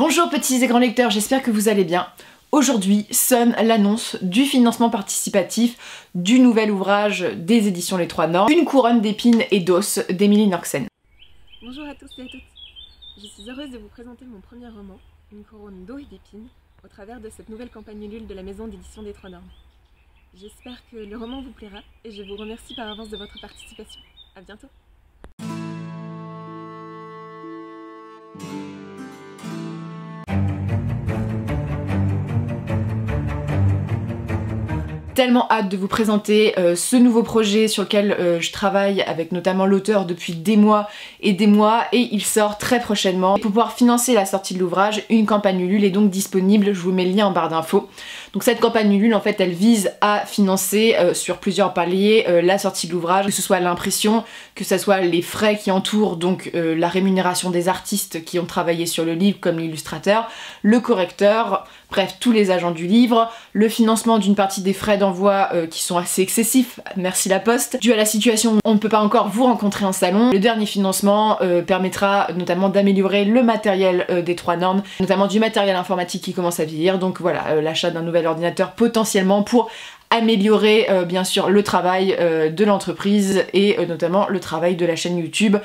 Bonjour petits et grands lecteurs, j'espère que vous allez bien. Aujourd'hui sonne l'annonce du financement participatif du nouvel ouvrage des éditions Les Trois Normes, Une couronne d'épines et d'os d'Émilie Norxen. Bonjour à tous et à toutes. Je suis heureuse de vous présenter mon premier roman, Une couronne d'os et d'épines, au travers de cette nouvelle campagne Ulule de la maison d'édition des Trois Normes. J'espère que le roman vous plaira et je vous remercie par avance de votre participation. À bientôt. Tellement hâte de vous présenter ce nouveau projet sur lequel je travaille avec notamment l'auteur depuis des mois et il sort très prochainement. Pour pouvoir financer la sortie de l'ouvrage, une campagne Ulule est donc disponible, je vous mets le lien en barre d'infos. Donc cette campagne Ulule en fait elle vise à financer sur plusieurs paliers la sortie de l'ouvrage, que ce soit l'impression, que ce soit les frais qui entourent donc la rémunération des artistes qui ont travaillé sur le livre comme l'illustrateur, le correcteur, bref tous les agents du livre, le financement d'une partie des frais d'envoi qui sont assez excessifs, merci la poste. Dû à la situation, on ne peut pas encore vous rencontrer en salon. Le dernier financement permettra notamment d'améliorer le matériel des Trois Normes, notamment du matériel informatique qui commence à vieillir, donc voilà, l'achat d'un nouvel ordinateur potentiellement pour améliorer bien sûr le travail de l'entreprise et notamment le travail de la chaîne YouTube.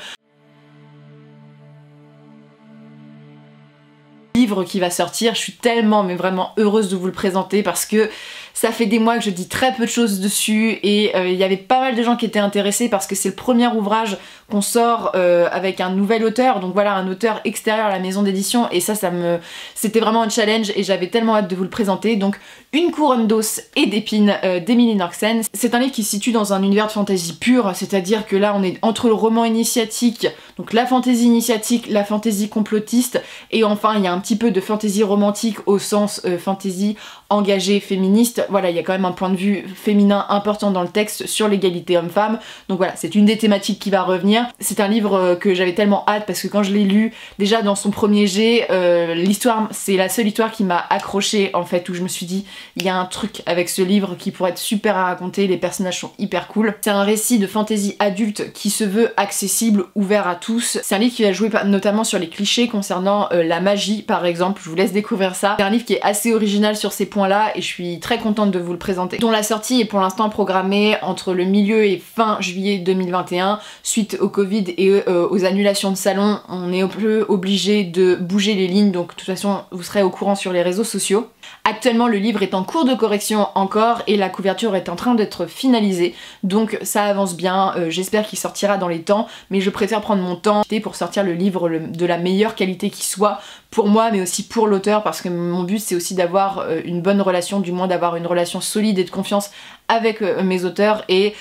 Livre qui va sortir, je suis tellement mais vraiment heureuse de vous le présenter parce que ça fait des mois que je dis très peu de choses dessus et il y avait pas mal de gens qui étaient intéressés parce que c'est le premier ouvrage qu'on sort avec un nouvel auteur, donc voilà, un auteur extérieur à la maison d'édition et c'était vraiment un challenge et j'avais tellement hâte de vous le présenter. Donc Une couronne d'os et d'épines d'Émilie Norxen. C'est un livre qui se situe dans un univers de fantasy pur, c'est-à-dire que là on est entre le roman initiatique, donc la fantasy initiatique, la fantasy complotiste et enfin il y a un petit peu de fantasy romantique au sens fantasy engagée féministe. Voilà, il y a quand même un point de vue féminin important dans le texte sur l'égalité homme-femme, donc voilà, c'est une des thématiques qui va revenir. C'est un livre que j'avais tellement hâte parce que quand je l'ai lu, déjà dans son premier jet, l'histoire, c'est la seule histoire qui m'a accrochée en fait, où je me suis dit, il y a un truc avec ce livre qui pourrait être super à raconter, les personnages sont hyper cool. C'est un récit de fantasy adulte qui se veut accessible, ouvert à tous. C'est un livre qui va jouer notamment sur les clichés concernant la magie par exemple, je vous laisse découvrir ça. C'est un livre qui est assez original sur ces points-là et je suis très contente de vous le présenter, dont la sortie est pour l'instant programmée entre le milieu et fin juillet 2021 suite au Covid et aux annulations de salon. On est un peu obligé de bouger les lignes, donc de toute façon vous serez au courant sur les réseaux sociaux. Actuellement le livre est en cours de correction encore et la couverture est en train d'être finalisée, donc ça avance bien, j'espère qu'il sortira dans les temps, mais je préfère prendre mon temps pour sortir le livre de la meilleure qualité qui soit pour moi mais aussi pour l'auteur, parce que mon but c'est aussi d'avoir une bonne relation, du moins d'avoir une relation solide et de confiance avec mes auteurs et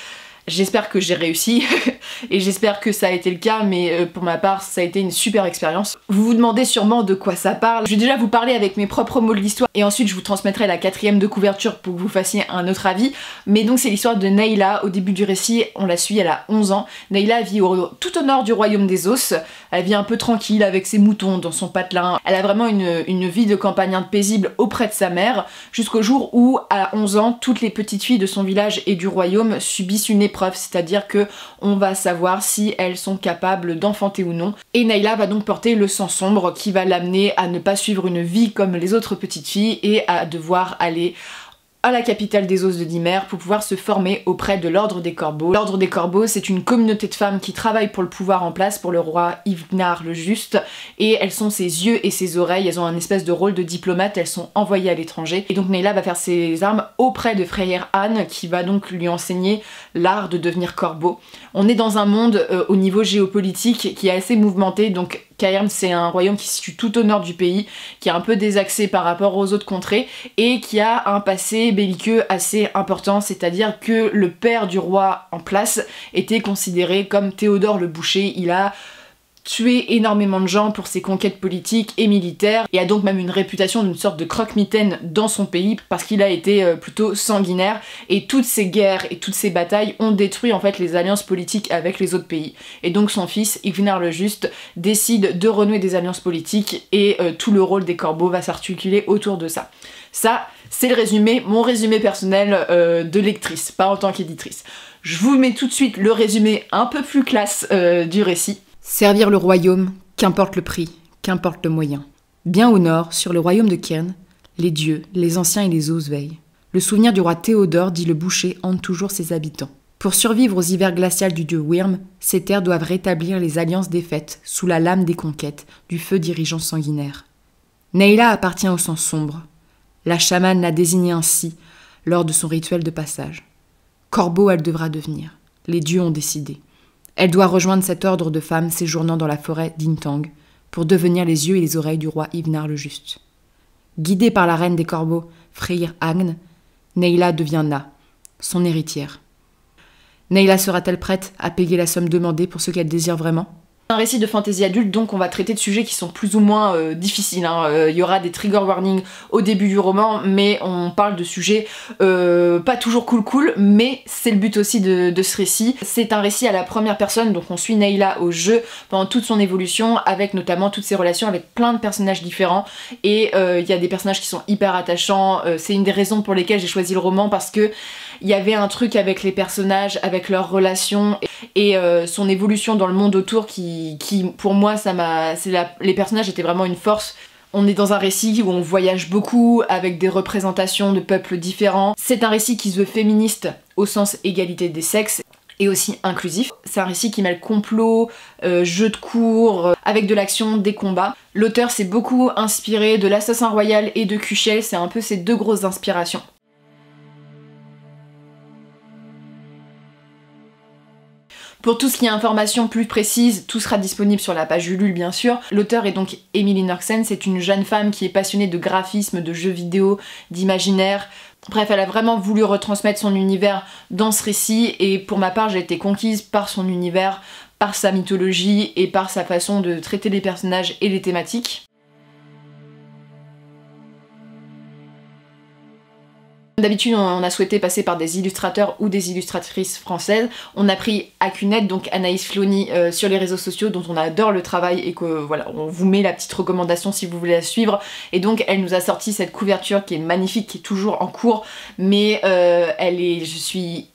j'espère que j'ai réussi et j'espère que ça a été le cas, mais pour ma part ça a été une super expérience. Vous vous demandez sûrement de quoi ça parle. Je vais déjà vous parler avec mes propres mots de l'histoire et ensuite je vous transmettrai la 4e de couverture pour que vous fassiez un autre avis. Mais donc c'est l'histoire de Nayla. Au début du récit on la suit, elle a 11 ans. Nayla vit tout au nord du royaume des os. Elle vit un peu tranquille avec ses moutons dans son patelin. Elle a vraiment une vie de campagnarde paisible auprès de sa mère, jusqu'au jour où à 11 ans toutes les petites filles de son village et du royaume subissent une épreuve, c'est-à-dire que on va savoir si elles sont capables d'enfanter ou non. Et Nayla va donc porter le sang sombre qui va l'amener à ne pas suivre une vie comme les autres petites filles et à devoir aller à la capitale des os de Dimer pour pouvoir se former auprès de l'Ordre des Corbeaux. L'Ordre des Corbeaux, c'est une communauté de femmes qui travaillent pour le pouvoir en place, pour le roi Ivnar le Juste, et elles sont ses yeux et ses oreilles, elles ont un espèce de rôle de diplomate, elles sont envoyées à l'étranger. Et donc Nayla va faire ses armes auprès de Freyr Anne, qui va donc lui enseigner l'art de devenir corbeau. On est dans un monde au niveau géopolitique qui est assez mouvementé, donc Cairn c'est un royaume qui se situe tout au nord du pays, qui est un peu désaxé par rapport aux autres contrées et qui a un passé belliqueux assez important, c'est-à-dire que le père du roi en place était considéré comme Théodore le Boucher. Il a tué énormément de gens pour ses conquêtes politiques et militaires et a donc même une réputation d'une sorte de croque-mitaine dans son pays parce qu'il a été plutôt sanguinaire, et toutes ces guerres et toutes ces batailles ont détruit en fait les alliances politiques avec les autres pays. Et donc son fils, Ivnar le Juste, décide de renouer des alliances politiques et tout le rôle des corbeaux va s'articuler autour de ça. Ça, c'est le résumé, mon résumé personnel de lectrice, pas en tant qu'éditrice. Je vous mets tout de suite le résumé un peu plus classe du récit. Servir le royaume, qu'importe le prix, qu'importe le moyen. Bien au nord, sur le royaume de Cairn, les dieux, les anciens et les os veillent. Le souvenir du roi Théodore, dit le boucher, hante toujours ses habitants. Pour survivre aux hivers glacials du dieu Wyrm, ces terres doivent rétablir les alliances défaites sous la lame des conquêtes, du feu dirigeant sanguinaire. Neyla appartient au sang sombre. La chamane l'a désignée ainsi lors de son rituel de passage. Corbeau, elle devra devenir. Les dieux ont décidé. Elle doit rejoindre cet ordre de femmes séjournant dans la forêt d'Intang pour devenir les yeux et les oreilles du roi Ivnar le Juste. Guidée par la reine des corbeaux, Freyr Agn, Neyla devient Na, son héritière. Neyla sera-t-elle prête à payer la somme demandée pour ce qu'elle désire vraiment ? Un récit de fantasy adulte, donc on va traiter de sujets qui sont plus ou moins difficiles. Il y aura des trigger warnings au début du roman, mais on parle de sujets pas toujours cool, mais c'est le but aussi de ce récit. C'est un récit à la première personne, donc on suit Neyla au jeu pendant toute son évolution, avec notamment toutes ses relations avec plein de personnages différents, et il y a des personnages qui sont hyper attachants. C'est une des raisons pour lesquelles j'ai choisi le roman, parce que il y avait un truc avec les personnages, avec leurs relations et son évolution dans le monde autour qui pour moi, les personnages étaient vraiment une force. On est dans un récit où on voyage beaucoup, avec des représentations de peuples différents. C'est un récit qui se veut féministe au sens égalité des sexes et aussi inclusif. C'est un récit qui mêle complot, jeu de cours, avec de l'action, des combats. L'auteur s'est beaucoup inspiré de l'Assassin Royal et de Kuchel, c'est un peu ses deux grosses inspirations. Pour tout ce qui est information plus précise, tout sera disponible sur la page Ulule bien sûr. L'auteur est donc Emily Nørksen, c'est une jeune femme qui est passionnée de graphisme, de jeux vidéo, d'imaginaire. Bref, elle a vraiment voulu retransmettre son univers dans ce récit, et pour ma part j'ai été conquise par son univers, par sa mythologie et par sa façon de traiter les personnages et les thématiques. D'habitude, on a souhaité passer par des illustrateurs ou des illustratrices françaises. On a pris Acunet, donc Anaïs Flony, sur les réseaux sociaux, dont on adore le travail, et que voilà, on vous met la petite recommandation si vous voulez la suivre. Et donc elle nous a sorti cette couverture qui est magnifique, qui est toujours en cours, mais je suis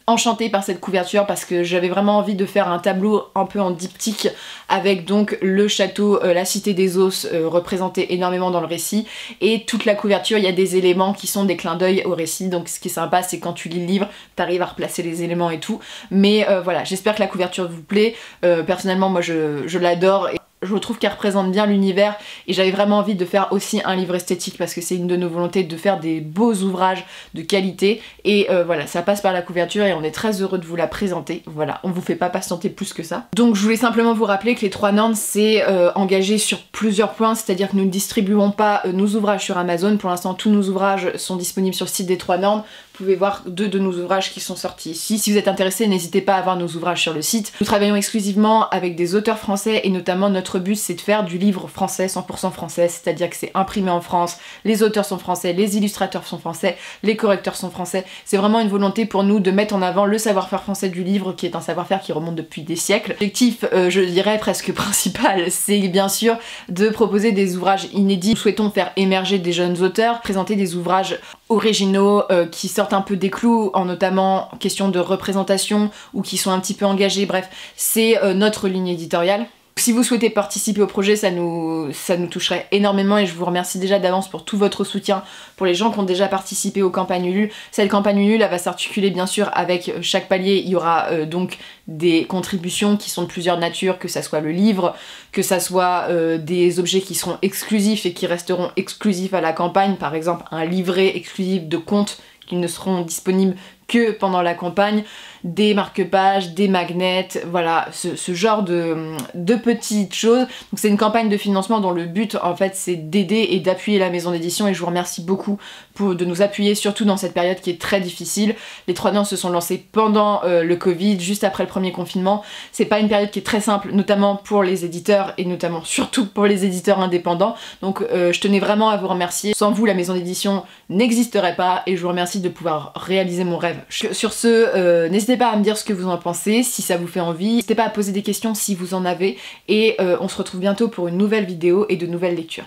enchantée par cette couverture parce que j'avais vraiment envie de faire un tableau un peu en diptyque avec donc le château, la cité des os représenté énormément dans le récit, et toute la couverture il y a des éléments qui sont des clins d'œil au récit, donc ce qui est sympa c'est quand tu lis le livre t'arrives à replacer les éléments et tout, mais voilà, j'espère que la couverture vous plaît. Personnellement moi je l'adore, et je trouve qu'elle représente bien l'univers, et j'avais vraiment envie de faire aussi un livre esthétique parce que c'est une de nos volontés de faire des beaux ouvrages de qualité, et voilà, ça passe par la couverture et on est très heureux de vous la présenter. Voilà, on vous fait pas patienter plus que ça. Donc je voulais simplement vous rappeler que les 3 Nornes c'est engagé sur plusieurs points, c'est-à-dire que nous ne distribuons pas nos ouvrages sur Amazon. Pour l'instant tous nos ouvrages sont disponibles sur le site des 3 Nornes. Vous pouvez voir 2 de nos ouvrages qui sont sortis ici. Si vous êtes intéressé, n'hésitez pas à voir nos ouvrages sur le site. Nous travaillons exclusivement avec des auteurs français, et notamment notre but c'est de faire du livre français, 100% français, c'est-à-dire que c'est imprimé en France, les auteurs sont français, les illustrateurs sont français, les correcteurs sont français. C'est vraiment une volonté pour nous de mettre en avant le savoir-faire français du livre, qui est un savoir-faire qui remonte depuis des siècles. L'objectif, je dirais presque principal, c'est bien sûr de proposer des ouvrages inédits. Nous souhaitons faire émerger des jeunes auteurs, présenter des ouvrages originaux qui sortent un peu des clous, en notamment question de représentation, ou qui sont un petit peu engagés. Bref, c'est notre ligne éditoriale. Si vous souhaitez participer au projet, ça nous toucherait énormément, et je vous remercie déjà d'avance pour tout votre soutien, pour les gens qui ont déjà participé aux campagnes Ulule. Cette campagne Ulule, elle va s'articuler bien sûr avec chaque palier. Il y aura donc des contributions qui sont de plusieurs natures, que ça soit le livre, que ça soit des objets qui seront exclusifs et qui resteront exclusifs à la campagne, par exemple un livret exclusif de contes qui ne seront disponibles que pendant la campagne, des marque-pages, des magnets, voilà, ce genre de petites choses. Donc c'est une campagne de financement dont le but en fait c'est d'aider et d'appuyer la maison d'édition, et je vous remercie beaucoup de nous appuyer, surtout dans cette période qui est très difficile. Les 3 Nornes se sont lancés pendant le Covid, juste après le premier confinement. C'est pas une période qui est très simple, notamment pour les éditeurs, et notamment surtout pour les éditeurs indépendants. Donc je tenais vraiment à vous remercier. Sans vous, la maison d'édition n'existerait pas, et je vous remercie de pouvoir réaliser mon rêve. Sur ce, n'hésitez pas à me dire ce que vous en pensez, si ça vous fait envie. N'hésitez pas à poser des questions si vous en avez, et on se retrouve bientôt pour une nouvelle vidéo et de nouvelles lectures.